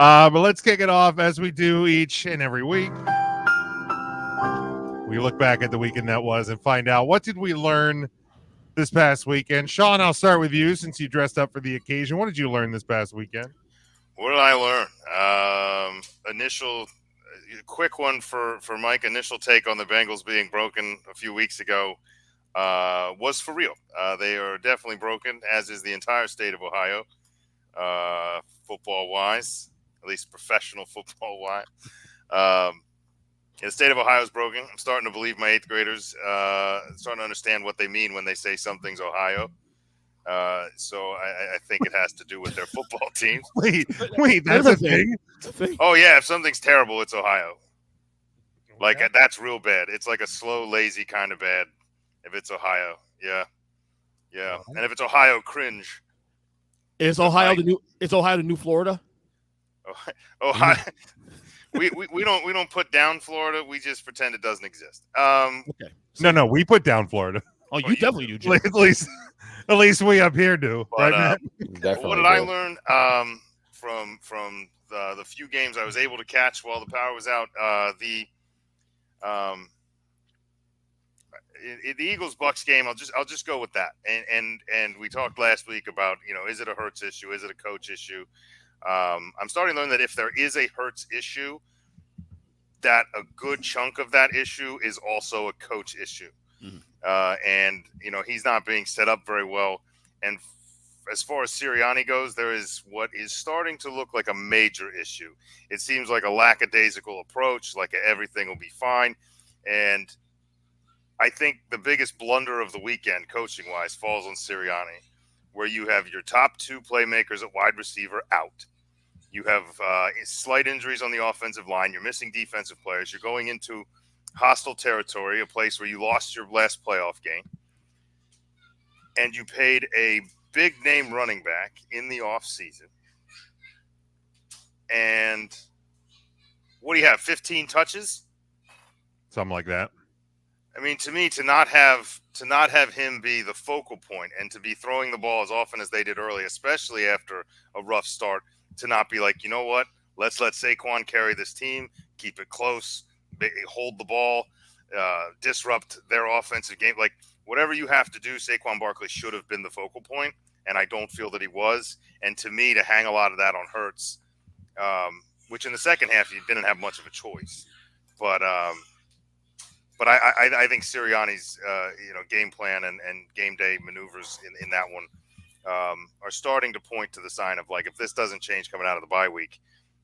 But let's kick it off as we do each and every week. We look back at the weekend that was and find out what did we learn this past weekend. Sean, I'll start with you since you dressed up for the occasion. What did you learn this past weekend? What did I learn? Initial quick one for Mike. Initial take on the Bengals being broken a few weeks ago was for real. They are definitely broken, as is the entire state of Ohio, football-wise, at least professional football-wise. The state of Ohio is broken. I'm starting to believe my eighth graders, starting to understand what they mean when they say something's Ohio. So I think it has to do with their football teams. Wait, that's a thing? Oh, yeah, if something's terrible, it's Ohio. Like, that's real bad. It's like a slow, lazy kind of bad if it's Ohio. Yeah. And if it's Ohio, cringe. Is Ohio the new Florida? Ohio. We don't put down Florida. We just pretend it doesn't exist. Okay. No, we put down Florida. Oh, you definitely do, Jim. At least we up here do, but, right, Matt? What did I learn from the few games I was able to catch while the power was out? The Eagles-Bucks game, I'll just go with that. And we talked last week about, is it a Hurts issue? Is it a coach issue? I'm starting to learn that if there is a Hurts issue, that a good chunk of that issue is also a coach issue. Mm-hmm. And he's not being set up very well. And as far as Sirianni goes, there is what is starting to look like a major issue. It seems like a lackadaisical approach, like everything will be fine. And I think the biggest blunder of the weekend, coaching-wise, falls on Sirianni, where you have your top two playmakers at wide receiver out. You have slight injuries on the offensive line. You're missing defensive players. You're going into hostile territory, a place where you lost your last playoff game. And you paid a big-name running back in the offseason. And what do you have, 15 touches? Something like that. I mean, to me, to not have him be the focal point and to be throwing the ball as often as they did early, especially after a rough start, to not be like, you know what, let's let Saquon carry this team, keep it close, hold the ball, disrupt their offensive game. Like, whatever you have to do, Saquon Barkley should have been the focal point, and I don't feel that he was. And to me, to hang a lot of that on Hurts, which in the second half, you didn't have much of a choice. But I think Sirianni's game plan and game day maneuvers in that one are starting to point to the sign of, like, if this doesn't change coming out of the bye week,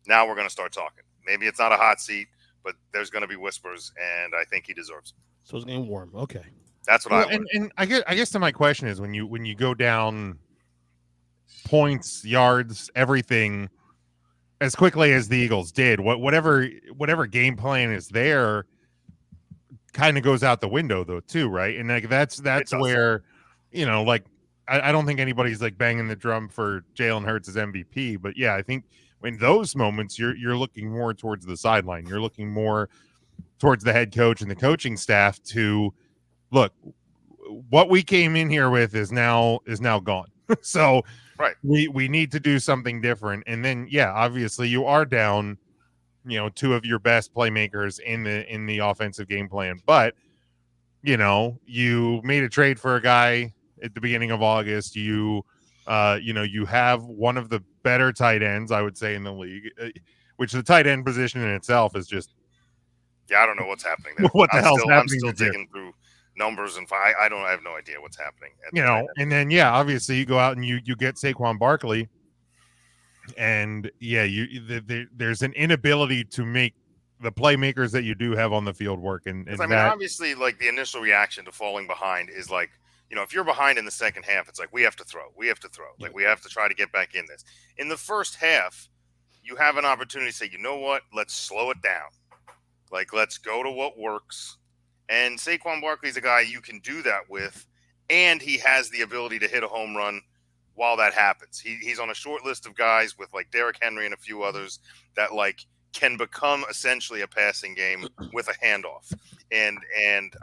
now we're going to start talking. Maybe it's not a hot seat, but there's going to be whispers, and I think he deserves it. So it's getting warm. Okay, that's what I learned. And I guess to my question is, when you go down points, yards, everything as quickly as the Eagles did, whatever game plan is there kind of goes out the window though too, right? And like that's where, I don't think anybody's like banging the drum for Jalen Hurts as MVP, but yeah, I think in those moments you're looking more towards the sideline. You're looking more towards the head coach and the coaching staff to look, what we came in here with is now gone. So right, we need to do something different. And then obviously you are down two of your best playmakers in the offensive game plan. But, you made a trade for a guy at the beginning of August. You have one of the better tight ends, I would say, in the league, which the tight end position in itself is just. Yeah, I don't know what's happening there. What the hell's happening? I'm still digging through numbers and I have no idea what's happening. And then, obviously you go out and you get Saquon Barkley. And there's an inability to make the playmakers that you do have on the field work. And obviously, like, the initial reaction to falling behind is like, if you're behind in the second half, it's like, we have to throw. Like, we have to try to get back in this. In the first half, you have an opportunity to say, you know what, let's slow it down. Like, let's go to what works. And Saquon Barkley's a guy you can do that with, and he has the ability to hit a home run while that happens. He's on a short list of guys with, like, Derrick Henry and a few others that, like, can become essentially a passing game with a handoff. And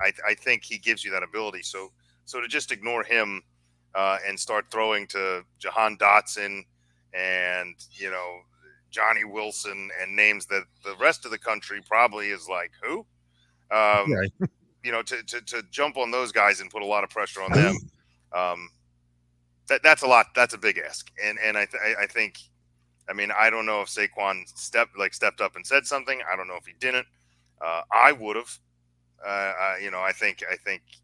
I think he gives you that ability. So to just ignore him and start throwing to Jahan Dotson and, Johnny Wilson and names that the rest of the country probably is like, who? Right. You know, to jump on those guys and put a lot of pressure on them. That's a lot. That's a big ask. And I think, I mean, I don't know if Saquon stepped up and said something. I don't know if he didn't. I would have. You know, I think,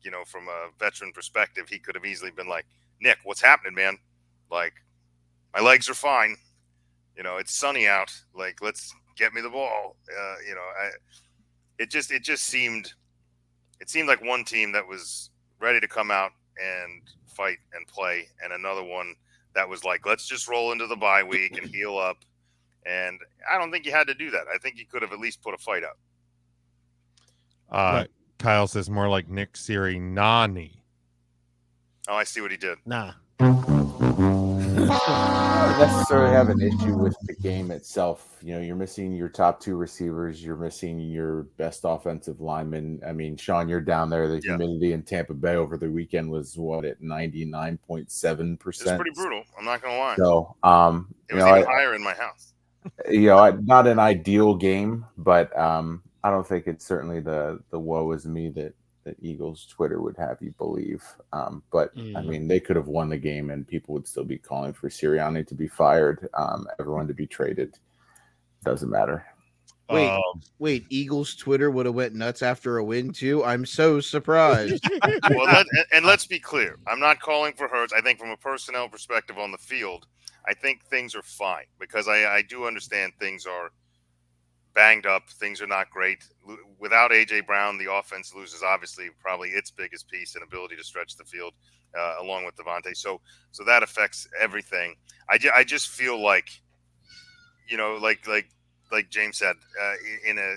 you know, from a veteran perspective, he could have easily been like, Nick, what's happening, man? Like, my legs are fine. You know, it's sunny out. Like, let's get me the ball. You know, it just seemed like one team that was ready to come out and fight and play, and another one that was like, let's just roll into the bye week and heal up. And I don't think you had to do that. I think you could have at least put a fight up. Right. Kyle says more like Nick Sirianni. Oh, I see what he did. Nah. I don't necessarily have an issue with the game itself. You know, you're missing your top two receivers. You're missing your best offensive lineman. I mean, Sean, you're down there. The humidity in Tampa Bay over the weekend was at 99.7%. It's pretty brutal. I'm not going to lie. So, it was even higher in my house. You know, not an ideal game, but I don't think it's certainly the woe is me that Eagles Twitter would have you believe. But I mean, they could have won the game and people would still be calling for Sirianni to be fired, everyone to be traded. Doesn't matter. Wait, Eagles Twitter would have went nuts after a win too? I'm so surprised. Well, let's be clear. I'm not calling for Hurts. I think from a personnel perspective on the field, I think things are fine because I do understand things are banged up. Things are not great. Without A.J. Brown, the offense loses obviously probably its biggest piece and ability to stretch the field along with Devontae. So that affects everything. I just feel like, you know, like James said, in a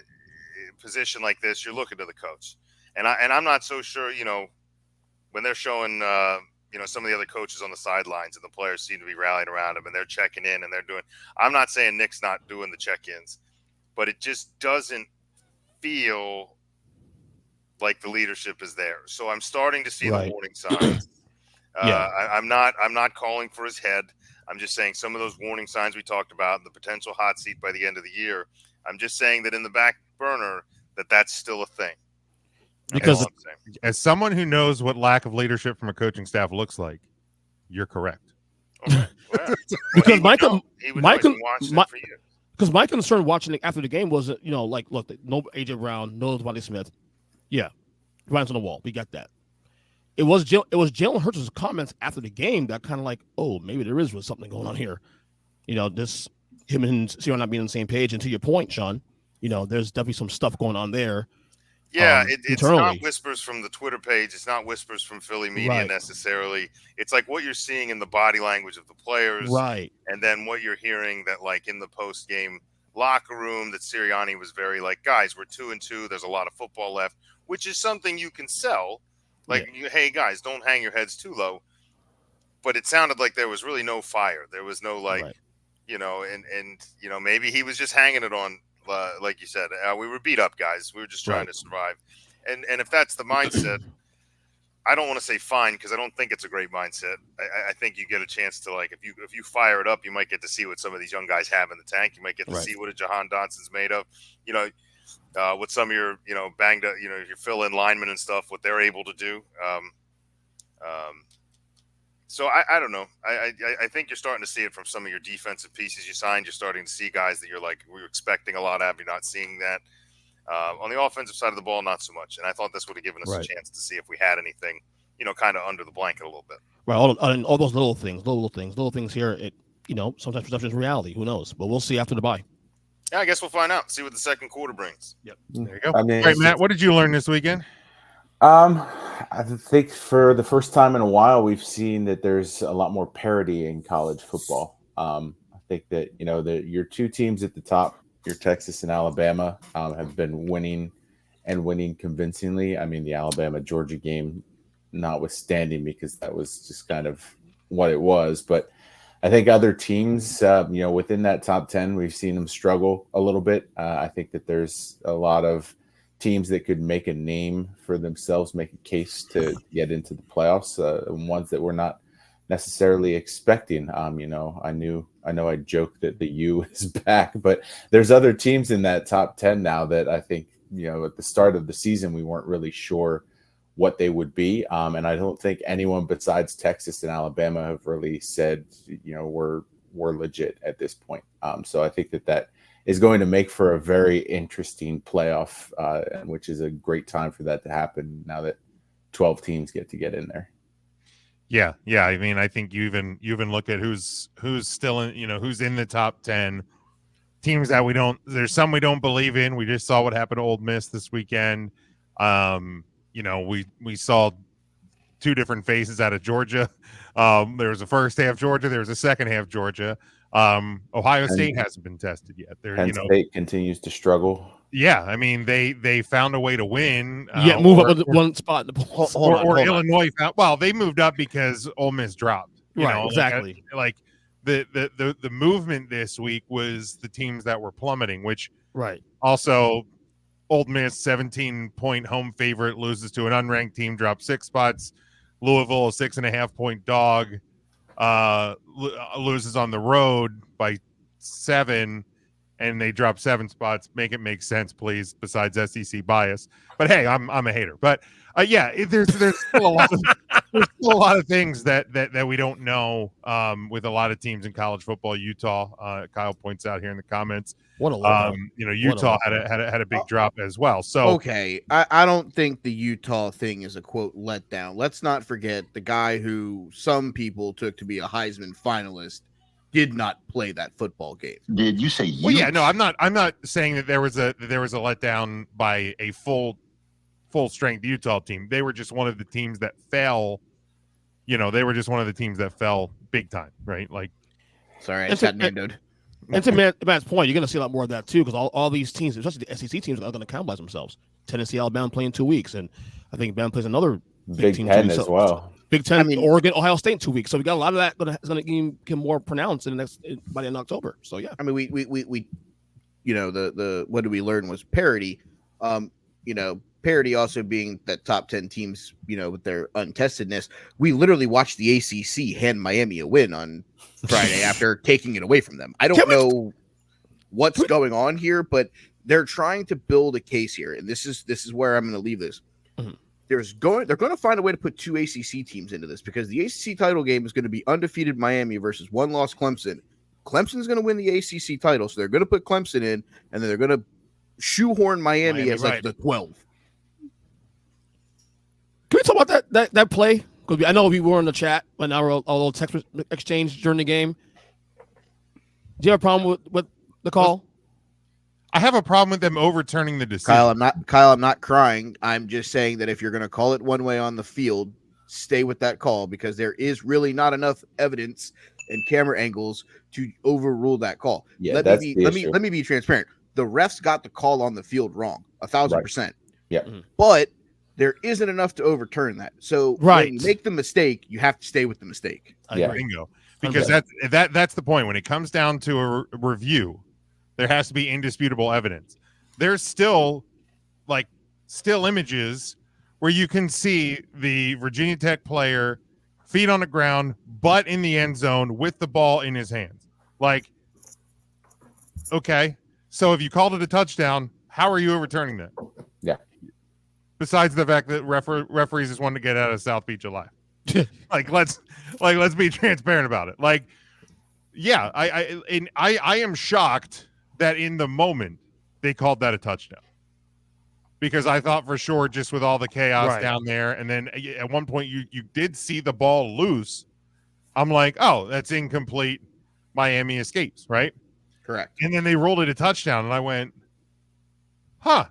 position like this, you're looking to the coach. And I'm not so sure, you know, when they're showing, you know, some of the other coaches on the sidelines and the players seem to be rallying around him and they're checking in and they're doing – I'm not saying Nick's not doing the check-ins, but it just doesn't feel like the leadership is there. So I'm starting to see the warning signs. I'm not calling for his head. I'm just saying some of those warning signs we talked about, the potential hot seat by the end of the year. I'm just saying that in the back burner that's still a thing. Because as someone who knows what lack of leadership from a coaching staff looks like, you're correct. Okay. Well, because my concern watching it after the game was, you know, like, look, no A.J. Brown, no Devontae Smith. Yeah, Ryan's on the wall. We got that. It was Jalen Hurts' comments after the game that kind of like, oh, maybe there is something going on here. You know, him and Sirianni not being on the same page. And to your point, Sean, you know, there's definitely some stuff going on there. Yeah, it's not whispers from the Twitter page. It's not whispers from Philly media necessarily. It's like what you're seeing in the body language of the players. Right. And then what you're hearing that, like, in the post-game locker room, that Sirianni was very like, guys, we're 2-2. There's a lot of football left, which is something you can sell. Like, hey, guys, don't hang your heads too low. But it sounded like there was really no fire. There was no, like, you know, and you know, maybe he was just hanging it on, like you said. We were beat up, guys. We were just trying to survive. And if that's the mindset, I don't want to say fine because I don't think it's a great mindset. I think you get a chance to, like, if you fire it up, you might get to see what some of these young guys have in the tank. You might get to see what a Jahan Dotson's made of. You know, what some of your, you know, banged up, you know, your fill-in linemen and stuff, what they're able to do. So I don't know. I think you're starting to see it from some of your defensive pieces you signed. You're starting to see guys that you're like, we were expecting a lot of. You're not seeing that. On the offensive side of the ball, not so much. And I thought this would have given us a chance to see if we had anything, you know, kind of under the blanket a little bit. Right. All those little things here. It, you know, sometimes perception is reality. Who knows? But we'll see after the bye. Yeah, I guess we'll find out. See what the second quarter brings. Yep. There you go. I mean, all right, Matt, what did you learn this weekend? I think for the first time in a while, we've seen that there's a lot more parity in college football. I think that, you know, your two teams at the top, your Texas and Alabama, have been winning convincingly. I mean, the Alabama-Georgia game notwithstanding, because that was just kind of what it was. But I think other teams, you know, within that top 10, we've seen them struggle a little bit. I think that there's a lot of teams that could make a name for themselves, make a case to get into the playoffs, ones that we're not necessarily expecting. You know, I knew I know I joke that the U is back, but there's other teams in that top 10 now that I think, at the start of the season, we weren't really sure what they would be. And I don't think anyone besides Texas and Alabama have really said, we're legit at this point. So I think that is going to make for a very interesting playoff, which is a great time for that to happen now that 12 teams get in there. Yeah. I mean, I think you even look at who's still in, who's in the top 10 teams that there's some we don't believe in. We just saw what happened to Ole Miss this weekend. We saw two different faces out of Georgia. There was a first half Georgia. There was a second half Georgia. Ohio State hasn't been tested yet. Penn State continues to struggle. Yeah, I mean they found a way to win. Move up one spot. Hold on. Illinois found. Well, they moved up because Ole Miss dropped. Exactly. Like the movement this week was the teams that were plummeting, which also Ole Miss 17-point home favorite loses to an unranked team, drops 6 spots. Louisville, a 6.5-point dog, loses on the road by 7. And they drop 7 spots. Make it make sense, please. Besides SEC bias, but hey, I'm a hater. But there's still a lot of things that we don't know with a lot of teams in college football. Utah, Kyle points out here in the comments. What a letdown. Utah had a big drop as well. So okay, I don't think the Utah thing is a quote letdown. Let's not forget the guy who some people took to be a Heisman finalist did not play that football game. Did you say you? Well, yeah, no, I'm not saying that there was a letdown by a full strength Utah team. They were just one of the teams that fell. They were just one of the teams that fell big time, right? Like, sorry, I just got nandoed. And to Matt's point, you're going to see a lot more of that too, because all these teams, especially the SEC teams, are going to cannibalize themselves. Tennessee, Alabama play in 2 weeks, and I think Alabama plays another Big team Ten as well. Big Ten, Oregon, Ohio State in 2 weeks. So we got a lot of that going to get more pronounced by the end of October. So yeah, I mean, we the what did we learn was parity. Parity also being that top 10 teams, with their untestedness. We literally watched the ACC hand Miami a win on Friday after taking it away from them. I don't know what's going on here, but they're trying to build a case here, and this is where I'm going to leave this. Mm-hmm. They're going to find a way to put 2 ACC teams into this, because the ACC title game is going to be undefeated Miami versus 1-loss Clemson. Clemson's going to win the ACC title, so they're going to put Clemson in, and then they're going to shoehorn Miami as like the 12. Can we talk about that play? Because I know we were in the chat when our little text exchange during the game. Do you have a problem with the call? I have a problem with them overturning the decision. Kyle, I'm not crying. I'm just saying that if you're going to call it one way on the field, stay with that call, because there is really not enough evidence and camera angles to overrule that call. Yeah, let me be transparent. The refs got the call on the field wrong, 1,000%. Yeah, but there isn't enough to overturn that. So when you make the mistake, you have to stay with the mistake. Bingo. Because that's the point. When it comes down to a review, there has to be indisputable evidence. There's still images where you can see the Virginia Tech player feet on the ground, butt in the end zone with the ball in his hands. Like, okay, so if you called it a touchdown, how are you overturning that? Yeah. Besides the fact that referees just wanted to get out of South Beach alive. let's be transparent about it. Like, yeah, I am shocked that in the moment they called that a touchdown, because I thought for sure, just with all the chaos down there, and then at one point you did see the ball loose. I'm like, oh, that's incomplete. Miami escapes, right? Correct. And then they rolled it a touchdown, and I went, huh,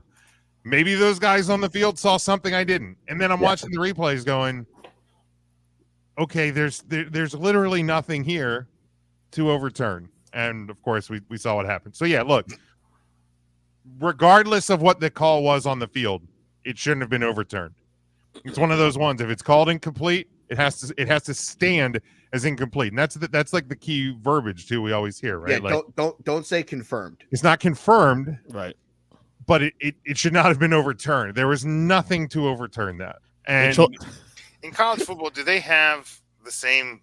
maybe those guys on the field saw something I didn't. And then I'm watching the replays going, okay, there's literally nothing here to overturn. And of course we saw what happened. So yeah, look, regardless of what the call was on the field, it shouldn't have been overturned. It's one of those ones. If it's called incomplete, it has to stand as incomplete. And that's like the key verbiage too we always hear, right? Yeah, like, don't say confirmed. It's not confirmed. Right. But it should not have been overturned. There was nothing to overturn that. And in college football, do they have the same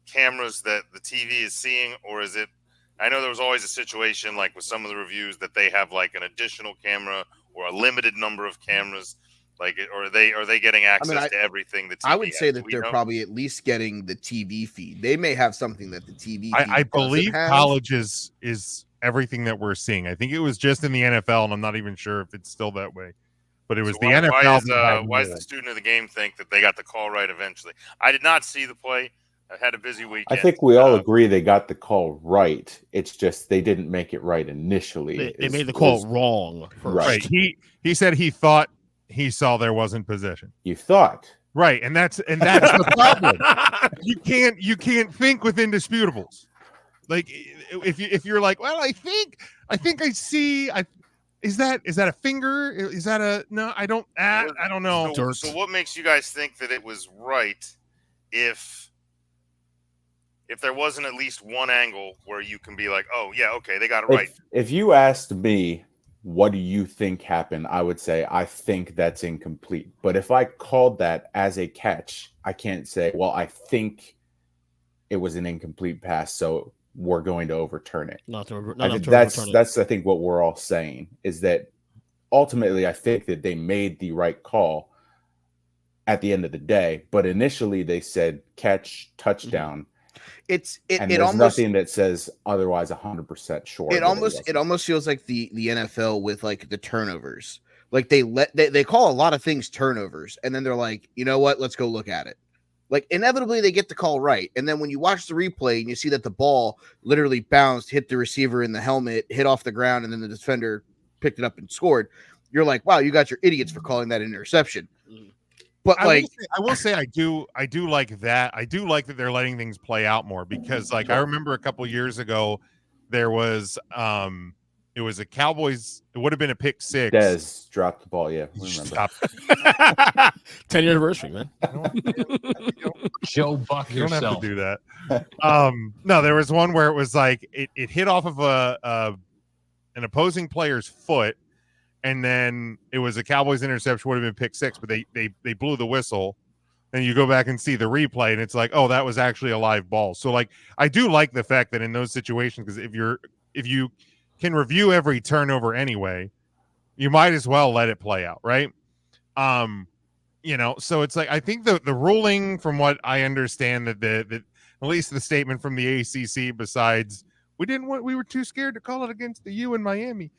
cameras that the TV is seeing, or is it? I know there was always a situation like with some of the reviews that they have like an additional camera or a limited number of cameras, like, or are they getting access to everything the TV I would say has? that they're probably at least getting the TV feed. They may have something that the TV feed I believe have. college is everything that we're seeing. I think it was just in the NFL, and I'm not even sure if it's still that way. But it was the NFL. Why does the student of the game think that they got the call right eventually? I did not see the play. I had a busy weekend. I think we all agree they got the call right. It's just they didn't make it right initially. They made the call wrong first. Right. He said he thought he saw there wasn't possession. You thought. Right, and that's the problem. You can't think with indisputables. Like if you're like, well, I think I see. Is that a finger? Is that a no? I don't know. So what makes you guys think that it was right if there wasn't at least one angle where you can be like, oh yeah, okay, they got it right. If you asked me, what do you think happened? I would say, I think that's incomplete. But if I called that as a catch, I can't say, well, I think it was an incomplete pass, so we're going to overturn it. That's I think what we're all saying is that ultimately I think that they made the right call at the end of the day. But initially they said catch, touchdown. Mm-hmm. There's almost nothing that says otherwise 100% sure. It almost feels like the NFL with like the turnovers. Like they call a lot of things turnovers, and then they're like, you know what? Let's go look at it. Like inevitably they get the call right, and then when you watch the replay and you see that the ball literally bounced, hit the receiver in the helmet, hit off the ground, and then the defender picked it up and scored, you're like, wow, you got your idiots for calling that an interception. But I will say I do like that. I do like that they're letting things play out more, because like I remember a couple years ago there was it was a Cowboys, it would have been a pick six. Dez dropped the ball, yeah. Remember. 10-year anniversary, man. Joe Buck yourself. You don't have to do that. No, there was one where it was like it hit off of an opposing player's foot. And then it was a Cowboys interception, would have been pick six, but they blew the whistle. And you go back and see the replay, and it's like, oh, that was actually a live ball. So like, I do like the fact that in those situations, because if you can review every turnover anyway, you might as well let it play out, right? So it's like I think the ruling, from what I understand, that at least the statement from the ACC, besides we were too scared to call it against the U in Miami.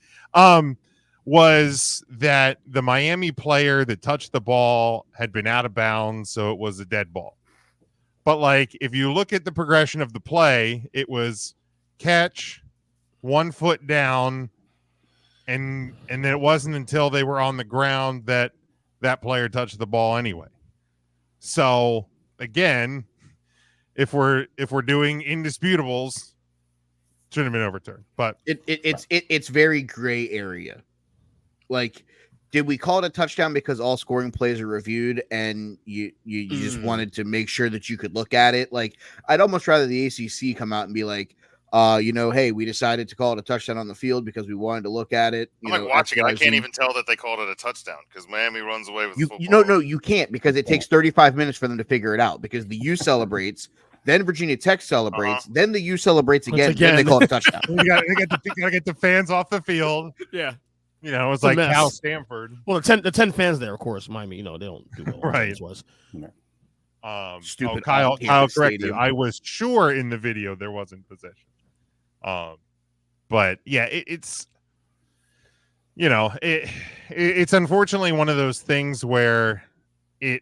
Was that the Miami player that touched the ball had been out of bounds, so it was a dead ball. But like, if you look at the progression of the play, it was catch, 1 foot down, and then it wasn't until they were on the ground that player touched the ball anyway. So again, if we're doing indisputables, shouldn't have been overturned. But it's very gray area. Like, did we call it a touchdown because all scoring plays are reviewed and you just wanted to make sure that you could look at it? Like, I'd almost rather the ACC come out and be like, hey, we decided to call it a touchdown on the field because we wanted to look at it. I'm like watching it. I can't even tell that they called it a touchdown because Miami runs away with the football. No, you can't, because it takes 35 minutes for them to figure it out, because the U celebrates, then Virginia Tech celebrates, then the U celebrates again. Then they call it a touchdown. You got to get the fans off the field. Yeah. It's like Cal Stanford. Well, the 10 fans there, of course, Miami, they don't do well. Right. Stupid. Kyle corrected. I was sure in the video there wasn't possession. But yeah, it's it's unfortunately one of those things where if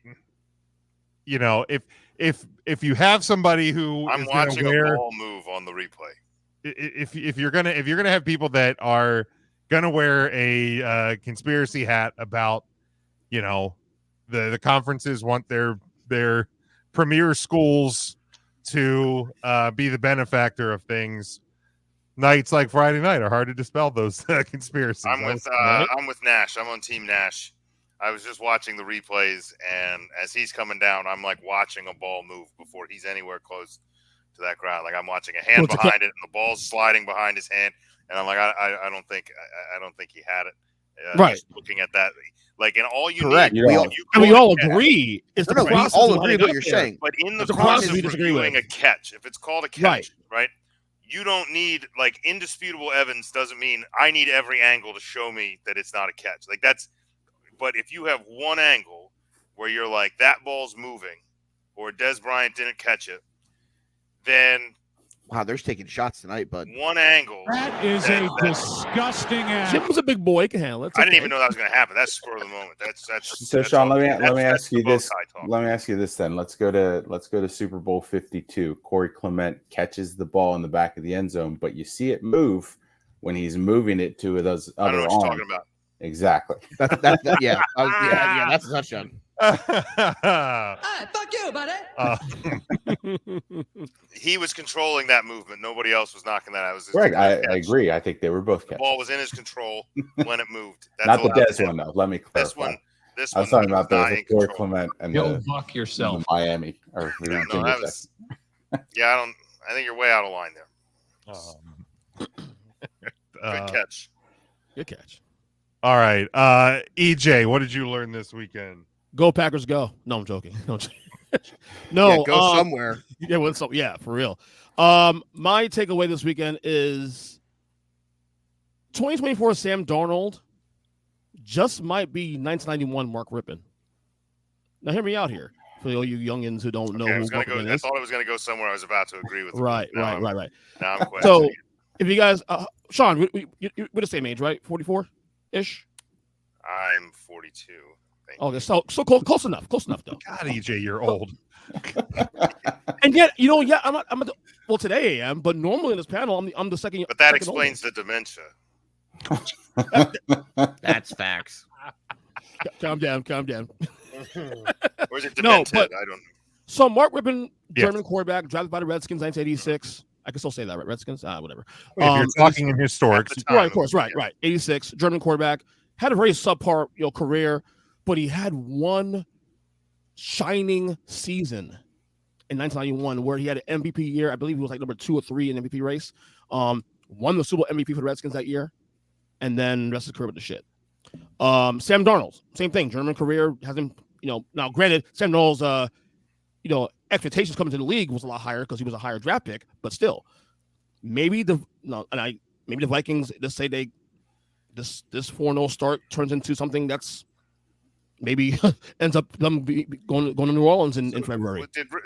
you have somebody who I'm watching a ball move on the replay. If you're gonna have people that are gonna wear a conspiracy hat about the conferences want their premier schools to be the benefactor of things, nights like Friday night are hard to dispel those conspiracies. I'm with Nash. I'm on Team Nash. I was just watching the replays, and as he's coming down, I'm like watching a ball move before he's anywhere close to that ground. Like, I'm watching a hand behind it, and the ball's sliding behind his hand. And I'm like, I don't think he had it. Right. Just looking at that, like, and all you Correct. need, We all agree. It's the No, we process all of agree getting what up you're there. saying. but in the It's a process process we of disagree reviewing with. a catch, if it's called a catch, right? You don't need, like, indisputable evidence doesn't mean I need every angle to show me that it's not a catch. Like, that's, but if you have one angle where you're like, that ball's moving, or Des Bryant didn't catch it, then Wow, they're taking shots tonight, bud. one angle. That is a disgusting act. Jim was a big boy. He can handle it. It's I didn't okay. even know that was going to happen. That's spur of the moment. That's So that's Sean, all- let me that's ask you the bow this. tie talk. Let me ask you this then. Let's go to Super Bowl 52. Corey Clement catches the ball in the back of the end zone, but you see it move when he's moving it to those I don't other know what you're arms. talking about. Exactly. Yeah, yeah, that's a touchdown. Fuck you, buddy. He was controlling that movement. Nobody else was knocking that out. It was Correct. I catch. agree. I think they were both The catches. ball was in his control when it moved. That's Not the allowed to Des one happen. though. Let me clarify. This I was one talking about he was not the in Corey control. Clement and Go the buck yourself. Miami or Yeah, no, Virginia that Tech. was. Yeah, I think you're way out of line there. Good catch. Good catch. All right. EJ, what did you learn this weekend? Go Packers, go. No, I'm joking. No, Yeah, go somewhere. Yeah, yeah, for real. My takeaway this weekend is 2024 Sam Darnold just might be 1991 Mark Rypien. Now, hear me out here for all you youngins who don't know Okay, I who was Mark gonna go. Rypien I is. thought I was going to go somewhere. I was about to agree with. Right. Now I'm So, questioning. if you guys, Sean, we're the same age, right? 44 ish. I'm 42. Thank you. Okay, so close enough though. God, EJ, you're old. And yet, well, today I am, but normally in this panel, I'm the second. But that second explains the dementia. That's facts. oldest. Calm down. Or is it No, demented? but- I don't know. So Mark Rypien, Yes. German quarterback, drafted by the Redskins, 1986. I can still say that, right? Redskins, whatever. If you're talking in historics, At the time, Right, of course, right. 86, German quarterback, had a very subpar, career, but he had one shining season in 1991 where he had an MVP year. I believe he was like number 2 or 3 in the MVP race. Won the Super Bowl MVP for the Redskins that year, and then the rest of his career with the shit. Sam Darnold, same thing. German career hasn't, now granted, Sam Darnold's, expectations coming to the league was a lot higher because he was a higher draft pick, but still, maybe the Vikings, let's say this 4-0 start turns into something that's maybe ends up them going to New Orleans in February.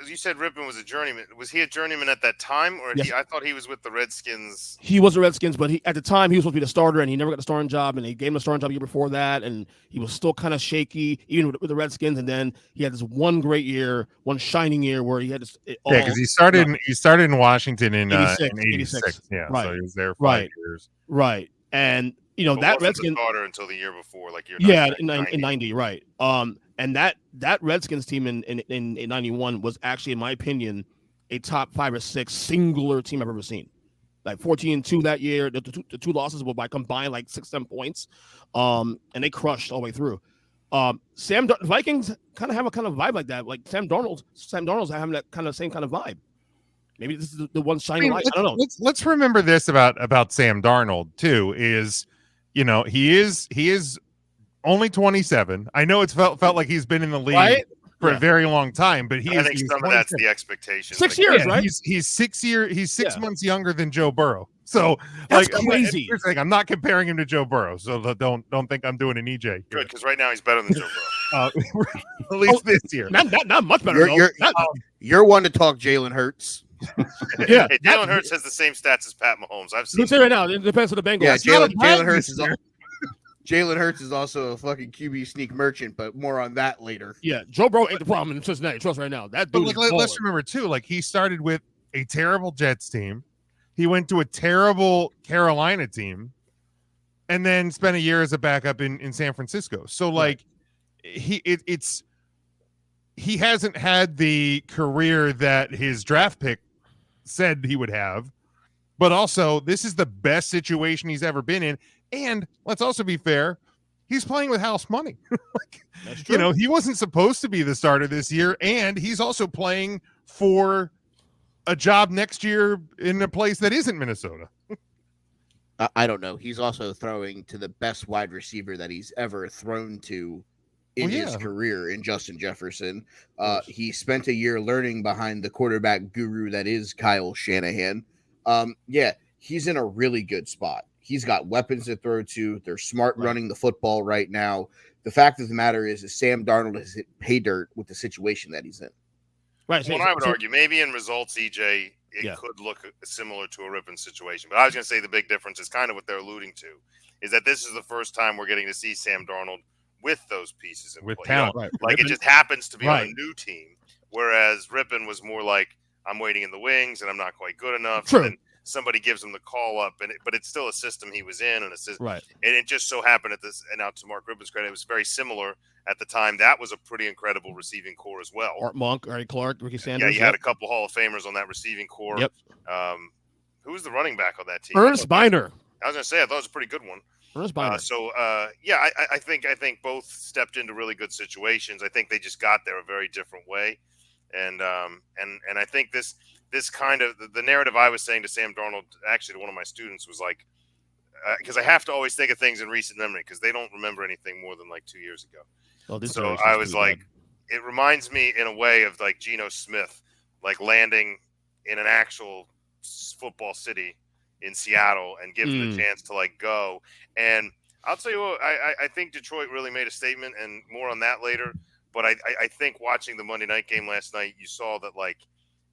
You said Rypien was a journeyman. Was he a journeyman at that time, or Yes. I thought he was with the Redskins? He was the Redskins, but at the time he was supposed to be the starter, and he never got the starting job. And they gave him the starting job the year before that, and he was still kind of shaky, even with the Redskins. And then he had this one great year, one shining year where he had this. because he started in Washington in 86. Yeah, Right. So he was there 5 Right. years. Right, and But that wasn't Redskins. the starter until the year before, like you're In 90, right. And that Redskins team in 91 was actually, in my opinion, a top 5 or 6 singular team I've ever seen. Like 14-2 that year. The two losses were by combined like 6-7 points. And they crushed all the way through. Vikings kind of have a kind of vibe like that. Like Sam Darnold's having that kind of same kind of vibe. Maybe this is the one shining light. I don't know. Let's remember this about Sam Darnold too. Is he is only 27. I know it's felt like he's been in the league Right? for Yeah. a very long time, but I think some of that's the expectation. 6 Like, years, right? He's 6 Yeah. months younger than Joe Burrow. So That's like, crazy. Here's the thing, I'm not comparing him to Joe Burrow, so don't think I'm doing an EJ. here. Good, because right now he's better than Joe Burrow. At least this year. Not much better. You're one to talk Jalen Hurts. Yeah. Hey, Jalen Hurts has the same stats as Pat Mahomes. I've seen. Let's say right now, it depends on the Bengals. Yeah, It's not a bad Jalen Hurts this is year. Jalen Hurts is also a fucking QB sneak merchant, but more on that later. Yeah, Joe Burrow ain't the problem in Cincinnati. Trust right now. That But dude like, is let's balling. remember too, like he started with a terrible Jets team. He went to a terrible Carolina team, and then spent a year as a backup in San Francisco. So like he hasn't had the career that his draft pick said he would have, but also this is the best situation he's ever been in. And let's also be fair, he's playing with house money. That's true. He wasn't supposed to be the starter this year, and he's also playing for a job next year in a place that isn't Minnesota. I don't know. He's also throwing to the best wide receiver that he's ever thrown to in his career in Justin Jefferson. He spent a year learning behind the quarterback guru that is Kyle Shanahan. He's in a really good spot. He's got weapons to throw to. They're smart running the football right now. The fact of the matter is Sam Darnold has hit pay dirt with the situation that he's in. Right. Well, I would argue maybe in results, EJ, it could look similar to a Rypien situation. But I was going to say the big difference is kind of what they're alluding to, is that this is the first time we're getting to see Sam Darnold with those pieces in with play. talent. You know, like Rypien, it just happens to be on a new team, whereas Rypien was more like, I'm waiting in the wings and I'm not quite good enough. True. And then somebody gives him the call up, but it's still a system he was in, and right. And it just so happened at this, and now to Mark Rypien's credit, it was very similar at the time. That was a pretty incredible receiving core as well. Art Monk, Ernie Clark, Ricky Sanders. Yeah, you had a couple Hall of Famers on that receiving core. Yep. Who was the running back on that team? Ernest Biner. I was going to say, I thought it was a pretty good one. Ernest Biner. I think both stepped into really good situations. I think they just got there a very different way, and I think this kind of the narrative I was saying to Sam Darnold, actually to one of my students, was like, because I have to always think of things in recent memory because they don't remember anything more than like 2 years ago. Oh, so I was like, it reminds me in a way of like Geno Smith, like landing in an actual football city in Seattle and given the chance to like go. And I'll tell you what, I think Detroit really made a statement, and more on that later. But I think watching the Monday night game last night, you saw that like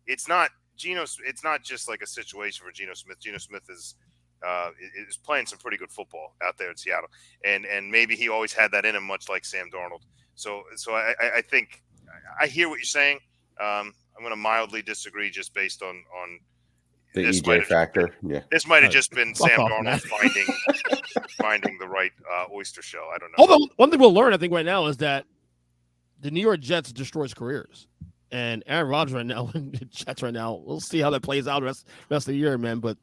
it's not just like a situation for Geno Smith. Geno Smith is playing some pretty good football out there in Seattle, and maybe he always had that in him, much like Sam Darnold. So I think I hear what you're saying. I'm going to mildly disagree just based on the EJ factor. This might have just been Sam Darnold finding the right oyster shell. I don't know. Although one thing we'll learn, I think, right now is that the New York Jets destroys careers. And Aaron Rodgers right now, the Jets right now, we'll see how that plays out the rest of the year, man. But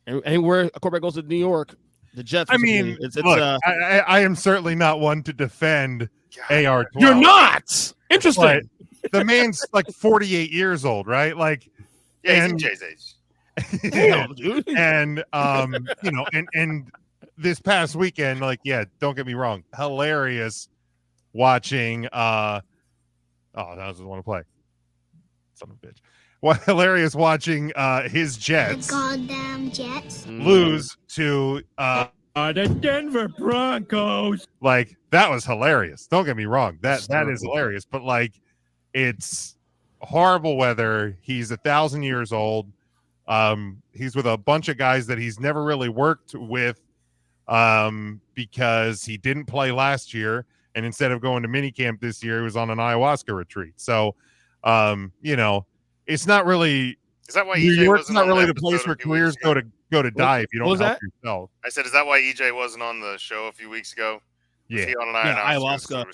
anywhere a quarterback goes to New York, the Jets. I mean, I am certainly not one to defend AR12. You're not. Interesting. The man's like 48 years old, right? Like, yeah, he's in Jay's age. Damn, dude. And and this past weekend, like, yeah, don't get me wrong, hilarious watching. That was the one to play. Son of a bitch. What hilarious watching his Jets. The goddamn Jets. Lose to the Denver Broncos. Like, that was hilarious. Don't get me wrong. That is hilarious. But like, it's horrible weather. He's 1,000 years old. He's with a bunch of guys that he's never really worked with because he didn't play last year. And instead of going to minicamp this year, he was on an ayahuasca retreat. So, it's not really. Is that why New EJ York's wasn't not on really the the place episode where a few careers weeks ago? go to die if you don't help yourself. I said, is that why EJ wasn't on the show a few weeks ago? Was he on an ayahuasca.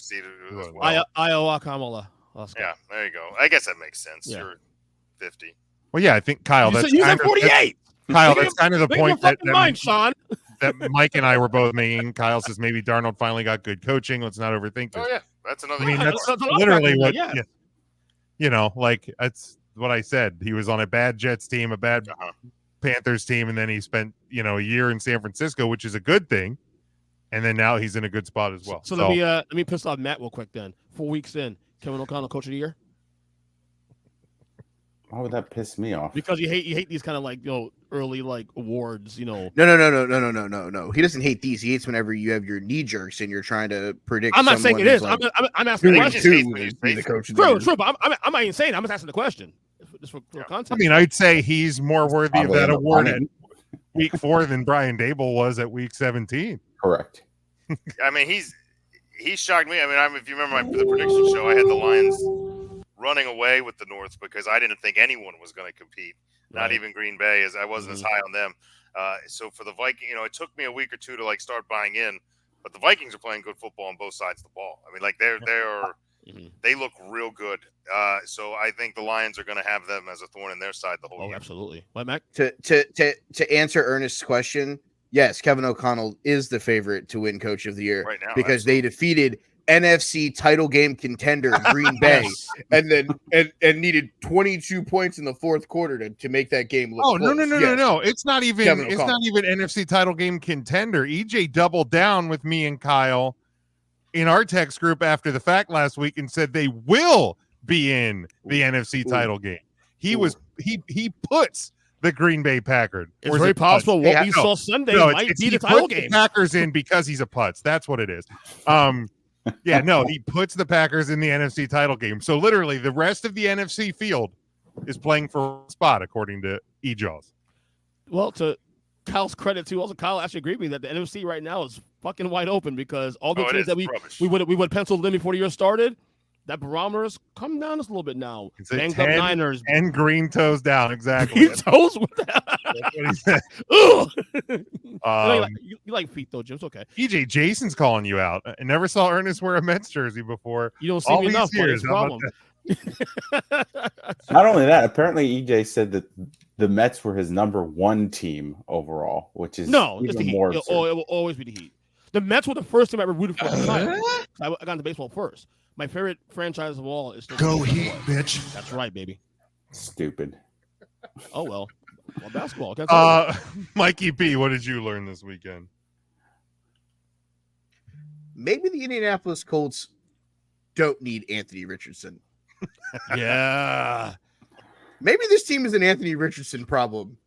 Ayahuasca. Yeah, there you go. I guess that makes sense. Yeah. You're 50. Well, yeah, I think Kyle. You said 48. Kyle, that's kind of the point that Sean. that Mike and I were both making. Kyle says maybe Darnold finally got good coaching. Let's not overthink this. Oh yeah, that's another. I mean, that's literally what. Yeah. Like that's what I said. He was on a bad Jets team, a bad Panthers team, and then he spent a year in San Francisco, which is a good thing. And then now he's in a good spot as well. So let me piss off Matt real quick then. 4 weeks in, Kevin O'Connell, Coach of the Year. Why would that piss me off? Because you hate these kind of like early like awards. No. He doesn't hate these. He hates whenever you have your knee jerks and you're trying to predict. I'm not saying it is. Like, I'm asking the question. Be the coach of the year. True, but I'm not even saying. I'm just asking the question. Just for context. I mean, I'd say he's more worthy of that award at week 4 than Brian Dable was at week 17. Correct. I mean, he shocked me. I mean, if you remember the prediction show, I had the Lions running away with the North because I didn't think anyone was going to compete, not even Green Bay, as I wasn't as high on them. So for the Vikings, it took me a week or two to like start buying in, but the Vikings are playing good football on both sides of the ball. I mean, like they look real good. So I think the Lions are going to have them as a thorn in their side the whole year. Oh, absolutely. What, Mac? To answer Ernest's question, yes, Kevin O'Connell is the favorite to win Coach of the Year right now because they defeated NFC title game contender Green Bay, Yes. and then and needed 22 points in the fourth quarter to make that game look Oh, close. no. It's not even Kevin it's O'Connell. not even NFC title game contender. EJ doubled down with me and Kyle in our text group after the fact last week and said they will be in the NFC title game. He puts the Green Bay Packers. It's very possible what we saw Sunday might be the title game. The Packers in because he's a putz. That's what it is. Yeah, no, he puts the Packers in the NFC title game. So literally the rest of the NFC field is playing for a spot, according to E-Jaws. Well, to Kyle's credit too, also Kyle actually agreed with me that the NFC right now is fucking wide open because all the teams that we would penciled in before the year started, that barometer's come down just a little bit now. Banged up Niners and green toes down, exactly. Green toes. That's what he said. You like feet though, Jim. It's okay. EJ, Jason's calling you out. I never saw Ernest wear a Mets jersey before. You don't see me enough, but it's a problem. Not only that, apparently EJ said that the Mets were his number one team overall, which is it's the Heat. more It will always be the Heat. The Mets were the first team I ever rooted for. I got into baseball first. My favorite franchise of all is still Go Heat, bitch. That's right, baby. Stupid. Oh well basketball. Mikey B, what did you learn this weekend? Maybe the Indianapolis Colts don't need Anthony Richardson. Yeah. Maybe this team is an Anthony Richardson problem,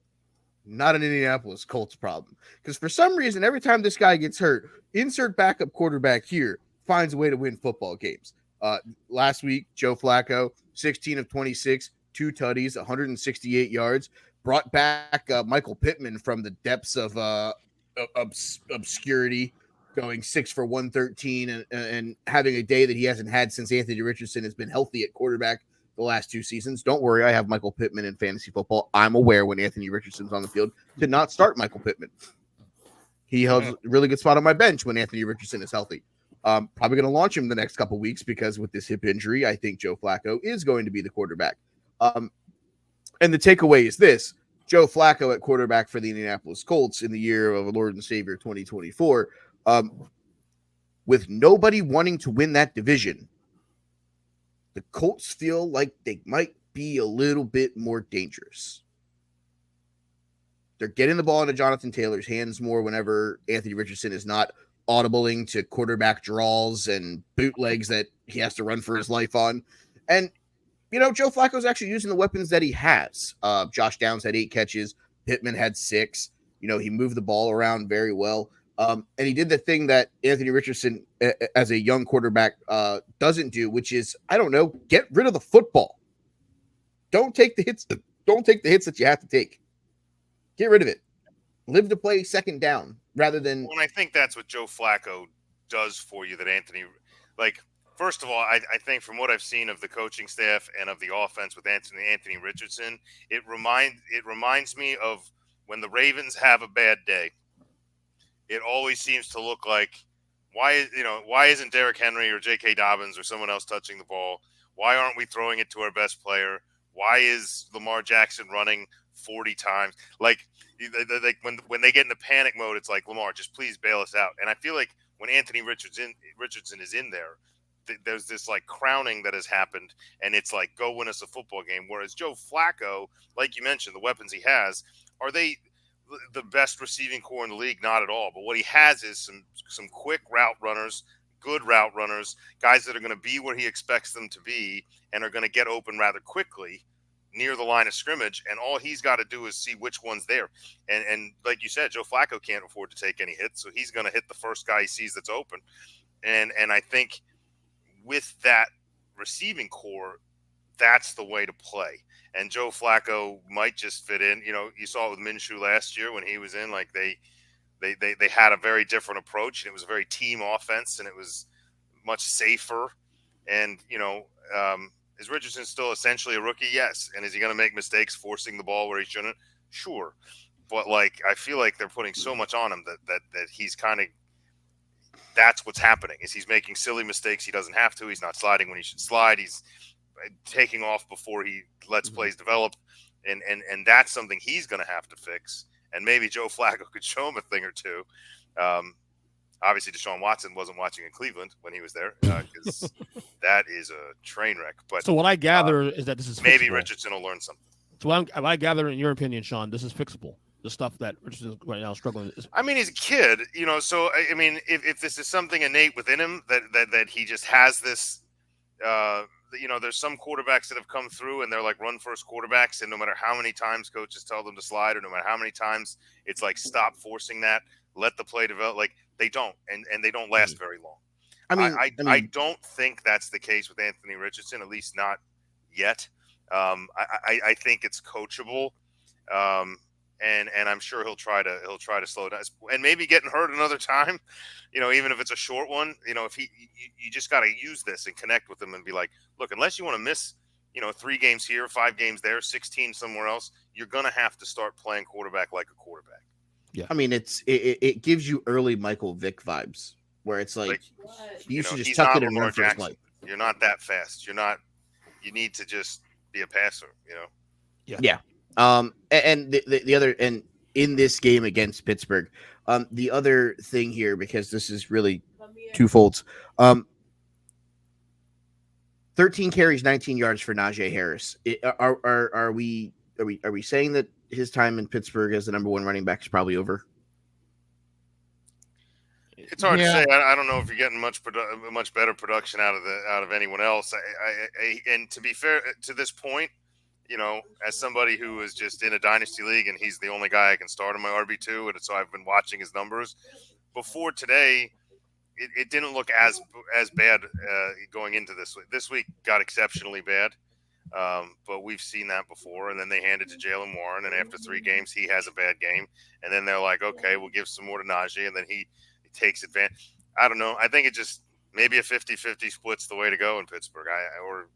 not an Indianapolis Colts problem. Because for some reason, every time this guy gets hurt, insert backup quarterback here finds a way to win football games. Last week, Joe Flacco, 16 of 26, 2 tutties, 168 yards, brought back Michael Pittman from the depths of obscurity, going 6 for 113 and having a day that he hasn't had since Anthony Richardson has been healthy at quarterback the last 2 seasons. Don't worry, I have Michael Pittman in fantasy football. I'm aware when Anthony Richardson's on the field to not start Michael Pittman. He holds a really good spot on my bench when Anthony Richardson is healthy. Probably going to launch him the next couple of weeks because with this hip injury, I think Joe Flacco is going to be the quarterback. And the takeaway is this: Joe Flacco at quarterback for the Indianapolis Colts in the year of Lord and Savior 2024, with nobody wanting to win that division, the Colts feel like they might be a little bit more dangerous. They're getting the ball into Jonathan Taylor's hands more whenever Anthony Richardson is not audibling to quarterback draws and bootlegs that he has to run for his life on. And, Joe Flacco's actually using the weapons that he has. Josh Downs had 8 catches. Pittman had 6. He moved the ball around very well. And he did the thing that Anthony Richardson, as a young quarterback, doesn't do, which is, get rid of the football. Don't take the hits. Don't take the hits that you have to take. Get rid of it. Live to play second down rather than. Well, and I think that's what Joe Flacco does for you. That Anthony, first of all, I think from what I've seen of the coaching staff and of the offense with Anthony Richardson, it reminds me of when the Ravens have a bad day. It always seems to look like why isn't Derrick Henry or J.K. Dobbins or someone else touching the ball? Why aren't we throwing it to our best player? Why is Lamar Jackson running 40 times? When they get into panic mode, it's like, Lamar, just please bail us out. And I feel like when Anthony Richardson is in there, there's this crowning that has happened, and it's like, go win us a football game. Whereas Joe Flacco, like you mentioned, the weapons he has, are they the best receiving core in the league? Not at all. But what he has is some quick route runners, good route runners, guys that are going to be where he expects them to be and are going to get open rather quickly near the line of scrimmage. And all he's got to do is see which one's there. And like you said, Joe Flacco can't afford to take any hits, so he's going to hit the first guy he sees that's open. And I think with that receiving core, that's the way to play. And Joe Flacco might just fit in. You saw it with Minshew last year when he was in. They had a very different approach, and it was a very team offense, and it was much safer. And is Richardson still essentially a rookie? Yes. And is he going to make mistakes forcing the ball where he shouldn't? Sure. But I feel like they're putting so much on him that he's kind of. That's what's happening. Is he's making silly mistakes he doesn't have to. He's not sliding when he should slide. He's taking off before he lets plays develop, and that's something he's going to have to fix. And maybe Joe Flacco could show him a thing or two. Obviously, Deshaun Watson wasn't watching in Cleveland when he was there because that is a train wreck. But So what I gather is that this is maybe fixable. Richardson will learn something. So what I gather, in your opinion, Sean, this is fixable. The stuff that Richardson right now is struggling is. I mean, he's a kid, So I mean, if this is something innate within him that he just has this, there's some quarterbacks that have come through and they're like run first quarterbacks, and no matter how many times coaches tell them to slide, or no matter how many times it's like stop forcing that, let the play develop. Like they don't, and they don't last very long. I don't think that's the case with Anthony Richardson, at least not yet. I think it's coachable, and I'm sure he'll try to slow down, and maybe getting hurt another time, even if it's a short one. If you just got to use this and connect with him and be like, look, unless you want to miss, 3 games here, 5 games there, 16 somewhere else, you're gonna have to start playing quarterback like a quarterback. Yeah, I mean, it gives you early Michael Vick vibes, where it's like you should just tuck it and run for his life. You're not that fast. You need to just be a passer. Yeah. And the other, and in this game against Pittsburgh, the other thing here, because this is really twofold. 13 carries, 19 yards for Najee Harris. Are we saying that his time in Pittsburgh as the number 1 running back is probably over? It's hard to say. I don't know if you're getting much better production out of anyone else. And to be fair, to this point, as somebody who is just in a dynasty league and he's the only guy I can start on my RB2, and so I've been watching his numbers. Before today, it didn't look as bad going into this week. This week got exceptionally bad, but we've seen that before. And then they hand it to Jaylen Warren, and after 3 games, he has a bad game. And then they're like, okay, we'll give some more to Najee, and then he takes advantage. I don't know. I think it just maybe a 50-50 split's the way to go in Pittsburgh.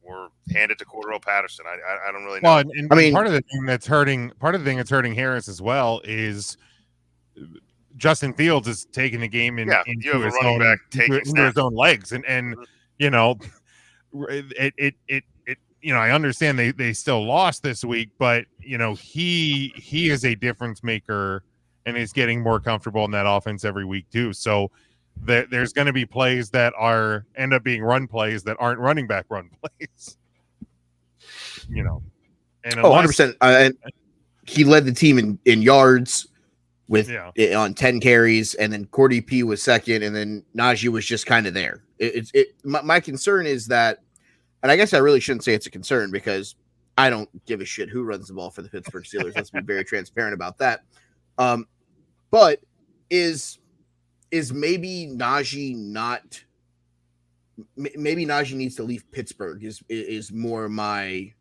Or hand it to Cordero Patterson. I don't really know. Well, and I mean, part of the thing that's hurting Harris as well is Justin Fields is taking the game into his own legs, and I understand they still lost this week, but he is a difference maker and is getting more comfortable in that offense every week too. So there's going to be plays that end up being run plays that aren't running back run plays. And 100%. And he led the team in yards on 10 carries, and then Cordy P was second, and then Najee was just kind of there. My concern is that, and I guess I really shouldn't say it's a concern because I don't give a shit who runs the ball for the Pittsburgh Steelers. Let's be very transparent about that. But is maybe Najee not? Maybe Najee needs to leave Pittsburgh. Is more my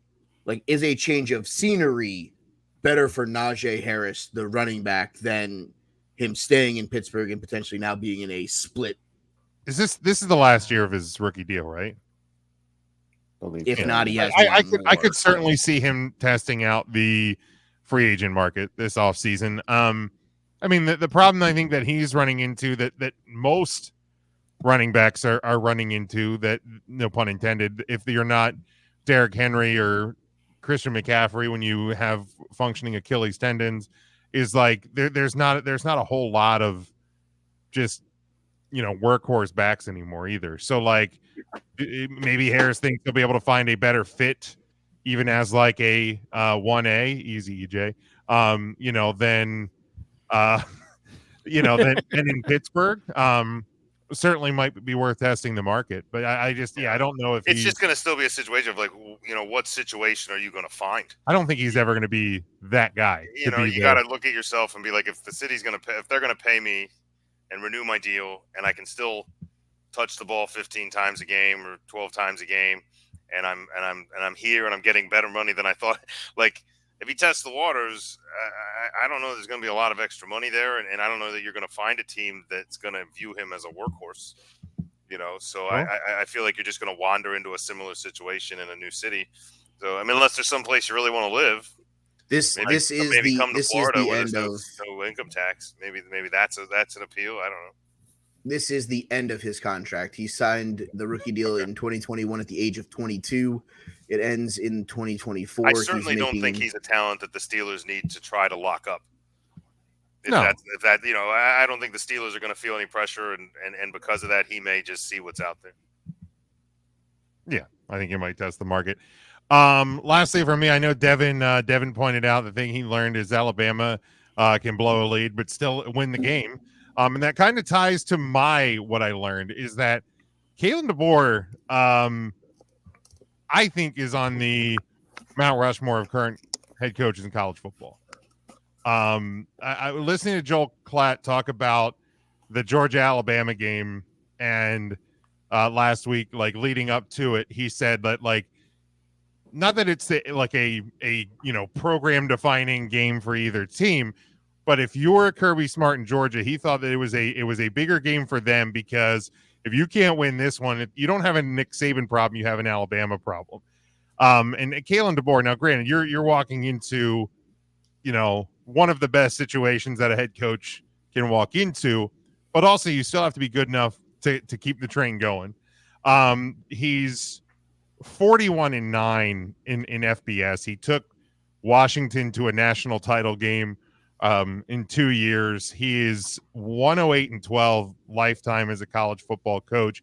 is a change of scenery better for Najee Harris, the running back, than him staying in Pittsburgh and potentially now being in a split? This is the last year of his rookie deal, right? If not, he has. I could certainly see him testing out the free agent market this offseason. I mean, the problem I think that he's running into that most running backs are running into, that no pun intended, if you're not Derrick Henry or Christian McCaffrey when you have functioning Achilles tendons, is like there's not a whole lot of just workhorse backs anymore either. So like maybe Harris thinks he'll be able to find a better fit even as like a 1A, easy EJ, than in Pittsburgh. Certainly might be worth testing the market, but I don't know if it's just going to still be a situation of what situation are you going to find? I don't think he's ever going to be that guy. You got to look at yourself and be like, if the city's going to pay, if they're going to pay me and renew my deal, and I can still touch the ball 15 times a game or 12 times a game, and I'm here and I'm getting better money than I thought. If he tests the waters, I don't know there's going to be a lot of extra money there, and I don't know that you're going to find a team that's going to view him as a workhorse. So I feel like you're just going to wander into a similar situation in a new city. So I mean, unless there's some place you really want to live. This is the end of no income tax. Maybe that's an appeal. I don't know. This is the end of his contract. He signed the rookie deal in 2021 at the age of 22. It ends in 2024. I certainly don't think he's a talent that the Steelers need to try to lock up. If No. that I don't think the Steelers are going to feel any pressure, and because of that, he may just see what's out there. Yeah, I think he might test the market. Lastly for me, I know Devin pointed out the thing he learned is Alabama can blow a lead but still win the game. And that kind of ties to what I learned is that Kalen DeBoer, I think, is on the Mount Rushmore of current head coaches in college football. I was listening to Joel Klatt talk about the Georgia-Alabama game, and last week, like leading up to it, he said that like not that it's like a program defining game for either team, but if you're Kirby Smart in Georgia, he thought that it was a bigger game for them because if you can't win this one, you don't have a Nick Saban problem, you have an Alabama problem. And Kalen DeBoer, now granted, you're walking into one of the best situations that a head coach can walk into, but also you still have to be good enough to keep the train going. He's 41-9 in FBS. He took Washington to a national title game in 2 years. He is 108-12 lifetime as a college football coach.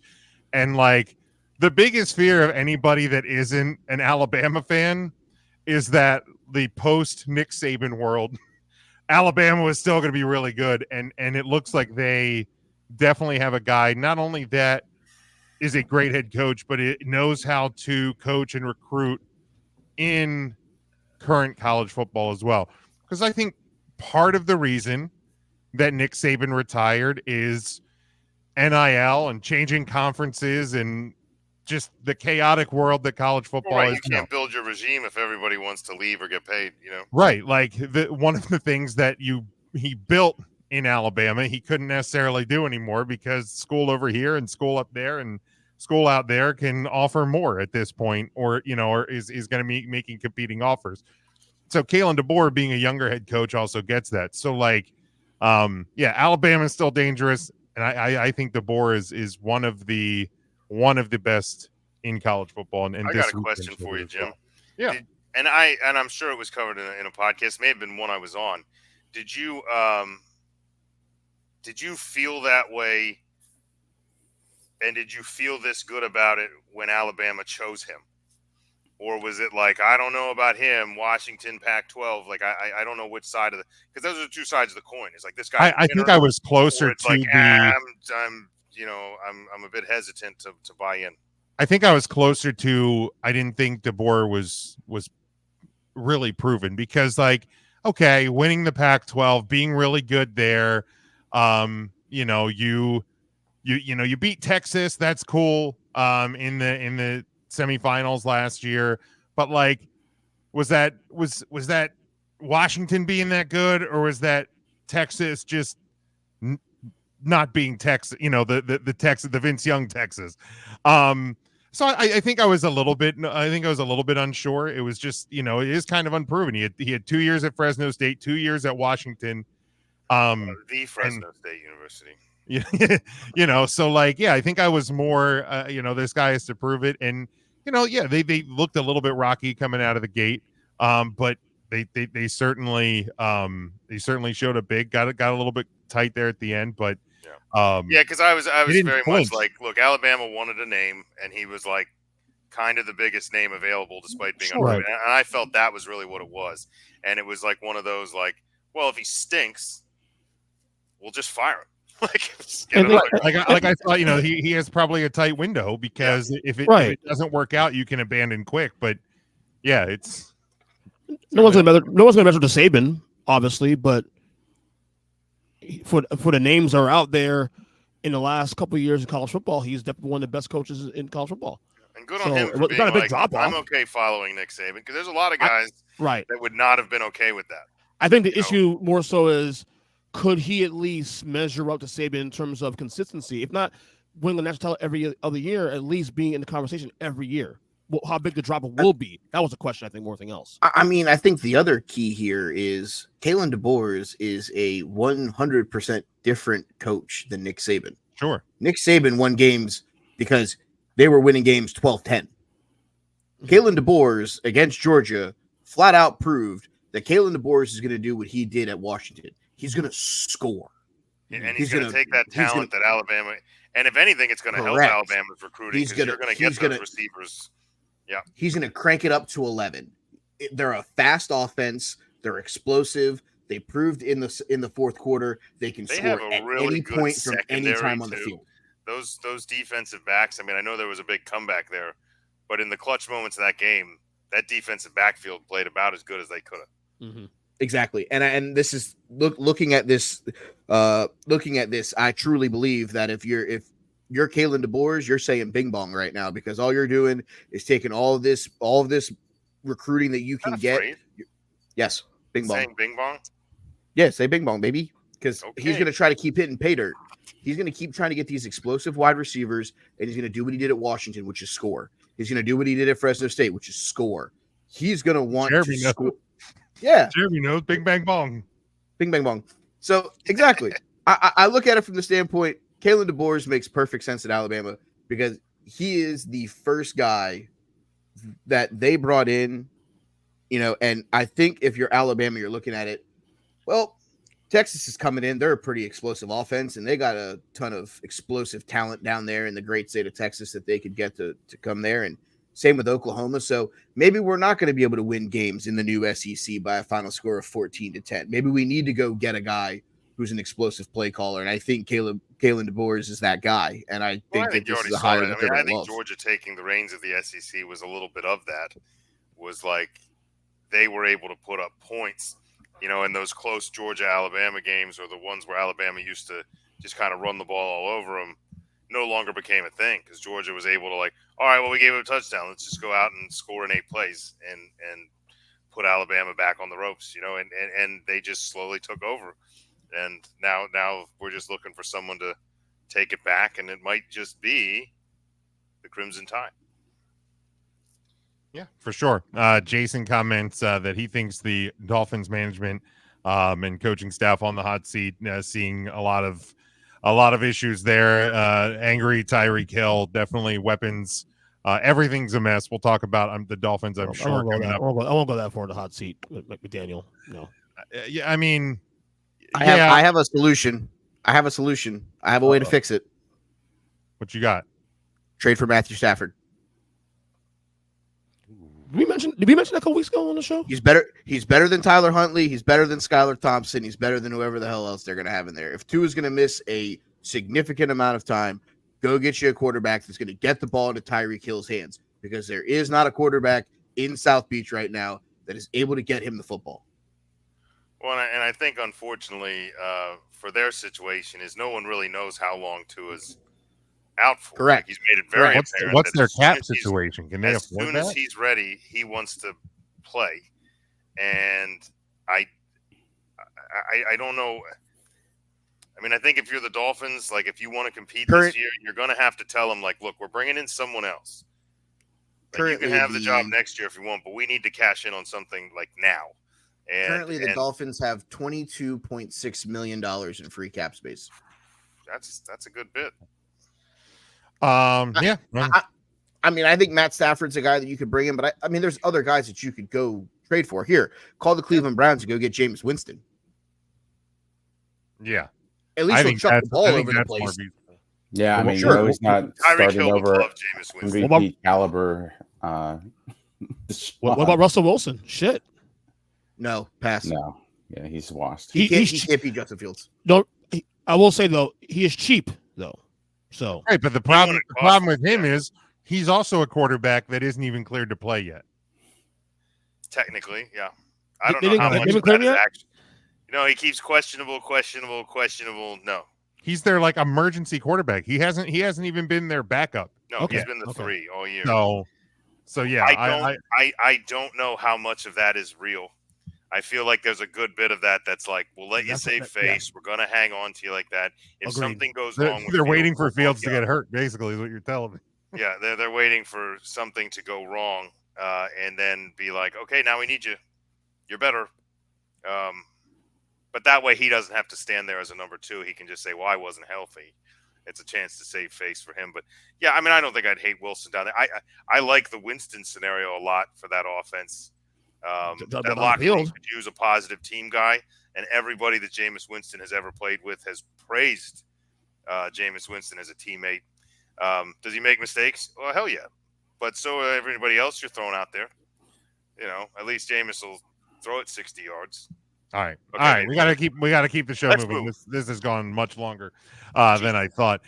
And like the biggest fear of anybody that isn't an Alabama fan is that the post Nick Saban world, Alabama was still going to be really good. And it looks like they definitely have a guy, not only that is a great head coach, but it knows how to coach and recruit in current college football as well. Because I think part of the reason that Nick Saban retired is NIL and changing conferences and just the chaotic world that college football is. You can't build your regime if everybody wants to leave or get paid, Right. Like one of the things that he built in Alabama, he couldn't necessarily do anymore because school over here and school up there and school out there can offer more at this point, or is going to be making competing offers. So Kalen DeBoer, being a younger head coach, also gets that. So like, Alabama is still dangerous, and I think DeBoer is one of the best in college football. And I got a question for you, Jim. Well. Yeah, and I'm sure it was covered in a podcast. May have been one I was on. Did you feel that way? And did you feel this good about it when Alabama chose him? Or was it like, I don't know about him, Washington, Pac-12, like I don't know which side of the – because those are two sides of the coin. It's like this guy – I think I was closer to like, the I'm a bit hesitant to buy in. I think I was closer to I didn't think DeBoer was really proven because like, okay, winning the Pac-12, being really good there, you beat Texas, that's cool in the semifinals last year, but like was that Washington being that good, or was that Texas just not being Texas, the Texas, the Vince Young Texas? So I think I was a little bit unsure. It was just, it is kind of unproven. He had 2 years at Fresno State, 2 years at Washington. The Fresno State University. Yeah, so like, I think I was more, this guy has to prove it. And, they looked a little bit rocky coming out of the gate. But they certainly showed a big, got a little bit tight there at the end, but because I was very much like, look, Alabama wanted a name, and he was like kind of the biggest name available despite being unproven. And I felt that was really what it was. And it was like one of those like, well, if he stinks, we'll just fire him. Like I thought, he has probably a tight window because if it doesn't work out, you can abandon quick. But it's no one's gonna measure to Saban, obviously, but for the names that are out there in the last couple of years of college football, he's definitely one of the best coaches in college football. And good on him for being like, I'm okay following Nick Saban, because there's a lot of guys that would not have been okay with that. I think the issue more so is, could he at least measure up to Saban in terms of consistency? If not winning the national title every other year, at least being in the conversation every year. Well, how big the drop will be? That was a question, I think, more than anything else. I mean, I think the other key here is Kalen DeBoer is a 100% different coach than Nick Saban. Sure. Nick Saban won games because they were winning games 12-10. Kalen DeBoer against Georgia flat out proved that Kalen DeBoer is going to do what he did at Washington. He's going to score. And he's going to take that talent that Alabama, and if anything, it's going to help Alabama's recruiting because you're going to get those receivers. Yeah, he's going to crank it up to 11. They're a fast offense. They're explosive. They proved in the fourth quarter they can score at any point from any time on the field. Those defensive backs. I mean, I know there was a big comeback there, but in the clutch moments of that game, that defensive backfield played about as good as they could have. Mm-hmm. Exactly, and this is looking at this. I truly believe that if you're Kalen DeBoer, you're saying bing bong right now because all you're doing is taking all of this recruiting that you can get. Yes, bing bong. Saying bing bong. Yeah, say bing bong, baby, because he's going to try to keep hitting pay dirt. He's going to keep trying to get these explosive wide receivers, and he's going to do what he did at Washington, which is score. He's going to do what he did at Fresno State, which is score. He's going to want to score. Yeah. Jeremy knows bing bang bong. Bing bang bong. So exactly. I look at it from the standpoint, Kalen DeBoer makes perfect sense at Alabama because he is the first guy that they brought in, and I think if you're Alabama, you're looking at it, well, Texas is coming in. They're a pretty explosive offense, and they got a ton of explosive talent down there in the great state of Texas that they could get to come there. And same with Oklahoma. So maybe we're not going to be able to win games in the new SEC by a final score of 14-10. Maybe we need to go get a guy who's an explosive play caller. And I think Kalen DeBoer is that guy. And I think that this is a hire that I think Georgia taking the reins of the SEC was a little bit of that. Was like they were able to put up points, in those close Georgia-Alabama games or the ones where Alabama used to just kind of run the ball all over them. No longer became a thing because Georgia was able to all right, well, we gave him a touchdown. Let's just go out and score in 8 plays and put Alabama back on the ropes, and they just slowly took over. And now we're just looking for someone to take it back, and it might just be the Crimson Tide. Yeah, for sure. Jason comments that he thinks the Dolphins management and coaching staff on the hot seat, seeing a lot of issues there. Angry Tyreek Hill, definitely weapons. Everything's a mess. We'll talk about the Dolphins, I'm sure. I won't go that far in the hot seat with McDaniel. No. Yeah, I mean, I have a solution. I have a way to fix it. What you got? Trade for Matthew Stafford. Did we mention that a couple weeks ago on the show? He's better than Tyler Huntley. He's better than Skylar Thompson. He's better than whoever the hell else they're going to have in there. If Tua is going to miss a significant amount of time, go get you a quarterback that's going to get the ball into Tyreek Hill's hands because there is not a quarterback in South Beach right now that is able to get him the football. Well, and I think, unfortunately, for their situation is no one really knows how long Tua's out for. Correct. Like he's made it very apparent. What's their cap situation? Can they afford that? As soon as he's ready, he wants to play. And I don't know. I mean, I think if you're the Dolphins, if you want to compete this year, you're going to have to tell them, look, we're bringing in someone else. You can have the job next year if you want, but we need to cash in on something now. And, currently, the Dolphins have $22.6 million in free cap space. That's a good bit. Yeah. I mean, I think Matt Stafford's a guy that you could bring in, but I mean, there's other guys that you could go trade for. Here, call the Cleveland Browns and go get Jameis Winston. Yeah. At least he'll chuck the ball over the place. Yeah, I mean, sure. He's not starting over MVP caliber. What about Russell Wilson? Shit. No, pass. No. Yeah, he's washed. He can't beat Justin Fields. No, I will say, though, he is cheap, though. So right, but the problem with him is he's also a quarterback that isn't even cleared to play yet. Technically, yeah. I don't know how much of that is actually. He keeps questionable. No. He's their emergency quarterback. He hasn't even been their backup. No, he's been the 3 all year. So yeah, I don't know how much of that is real. I feel like there's a good bit of that that's we'll let you save face. Yeah. We're going to hang on to you like that. If something goes wrong, they're waiting for Fields to get hurt, basically, is what you're telling me. Yeah, they're waiting for something to go wrong and then be like, okay, now we need you. You're better. But that way he doesn't have to stand there as a number 2. He can just say, well, I wasn't healthy. It's a chance to save face for him. But, yeah, I mean, I don't think I'd hate Wilson down there. I like the Winston scenario a lot for that offense. That locker room could use a positive team guy, and everybody that Jameis Winston has ever played with has praised Jameis Winston as a teammate. Does he make mistakes? Well, hell yeah. But so everybody else you're throwing out there. You know, at least Jameis will throw it 60 yards. All right. Okay, All right. We gotta keep the show Let's moving. move. This has gone much longer than I thought.